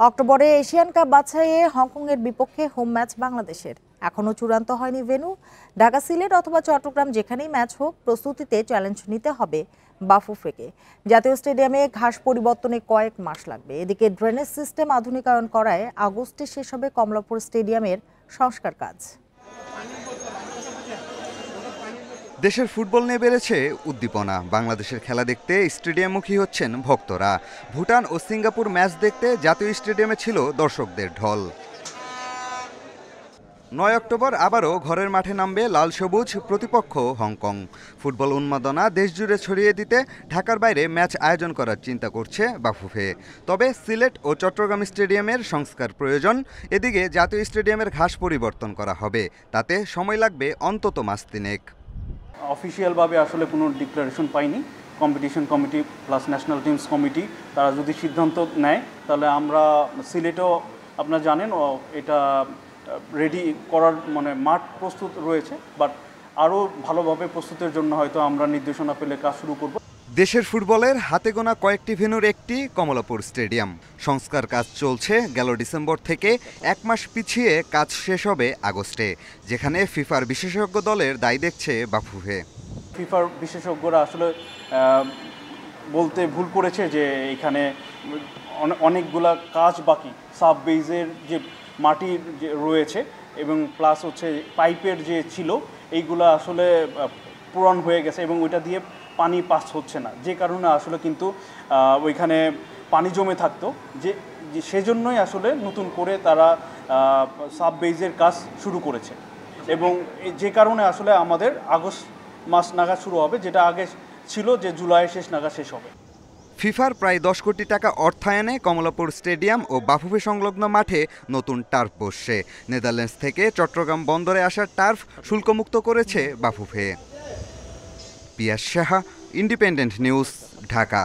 অক্টোবরে Asian cup বাছাইয়ে হংকংয়ের বিপক্ষে হোম ম্যাচ বাংলাদেশের। এখনো চূড়ান্ত হয়নি ভেন্যু। ঢাকা, সিলেট অথবা চট্টগ্রাম যেখানেই ম্যাচ হোক, প্রস্তুতিতে চ্যালেঞ্জ নিতে হবে বাফুফেকে। জাতীয় স্টেডিয়ামে ঘাস পরিবর্তনে কয়েক মাস লাগবে। এদিকে ড্রেনেজ সিস্টেম আধুনিকায়ন করায় আগস্টে শেষ হবে কমলাপুর স্টেডিয়ামের সংস্কার কাজ। দেশের ফুটবল নিয়ে বেড়েছে উদ্দীপনা। বাংলাদেশের খেলা দেখতে স্টেডিয়ামমুখী হচ্ছেন ভক্তরা। ভুটান ও সিঙ্গাপুর ম্যাচ দেখতে জাতীয় স্টেডিয়ামে ছিল দর্শকদের ঢল। ৯ অক্টোবর আবারও ঘরের মাঠে নামবে লাল সবুজ প্রতিপক্ষ হংকং। ফুটবল উন্মাদনা দেশজুড়ে ছড়িয়ে দিতে ঢাকার বাইরে ম্যাচ আয়োজন করার চিন্তা করছে বাফুফে। তবে সিলেট ও চট্টগ্রাম স্টেডিয়ামের সংস্কার প্রয়োজন। এদিকে জাতীয় স্টেডিয়ামের ঘাস পরিবর্তন করা হবে, তাতে সময় লাগবে অন্তত মাস তিনেক। অফিসিয়ালভাবে আসলে কোনো ডিক্লারেশন পাইনি। Competition committee plus national teams committee তারা যদি সিদ্ধান্ত নেয়, তাহলে আমরা সিলেটেও আপনারা জানেন এটা রেডি করার মাঠ প্রস্তুত রয়েছে, বাট আরও ভালোভাবে প্রস্তুতের জন্য হয়তো আমরা নির্দেশনা পেলে কাজ শুরু করব। দেশের ফুটবলের হাতে গোনা কয়েকটি ভেন্যুর একটি কমলাপুর স্টেডিয়াম। সংস্কার কাজ চলছে গেল ডিসেম্বর থেকে। 1 মাস পিছিয়ে কাজ শেষ হবে আগস্টে, যেখানে ফিফার বিশেষজ্ঞ দলের দায় দেখছে বাফুফে। ফিফার বিশেষজ্ঞরা আসলে বলতে ভুল করেছে যে এখানে অনেকগুলা কাজ বাকি। সাব বেজের যে মাটির যে রয়েছে এবং প্লাস হচ্ছে পাইপের যে ছিল, এইগুলা আসলে পূরণ হয়ে গেছে এবং ওইটা দিয়ে পানি পাস হচ্ছে না, যে কারণে আসলে কিন্তু ওইখানে পানি জমে থাকতো। যে সেজন্যই আসলে নতুন করে তারা সাব বেজের কাজ শুরু করেছে এবং যে কারণে আসলে আমাদের আগস্ট মাস নাগাদ শুরু হবে, যেটা আগে ছিল যে জুলাইয়ের শেষ নাগাদ শেষ হবে। ফিফার প্রায় 10 কোটি টাকা অর্থায়নে কমলাপুর স্টেডিয়াম ও বাফুফে সংলগ্ন মাঠে নতুন টার্ফ বসছে। নেদারল্যান্ডস থেকে চট্টগ্রাম বন্দরে আসা টার্ফ শুল্কমুক্ত করেছে বাফুফে। পিয়াস সাহা, ইন্ডিপেন্ডেন্ট নিউজ, ঢাকা।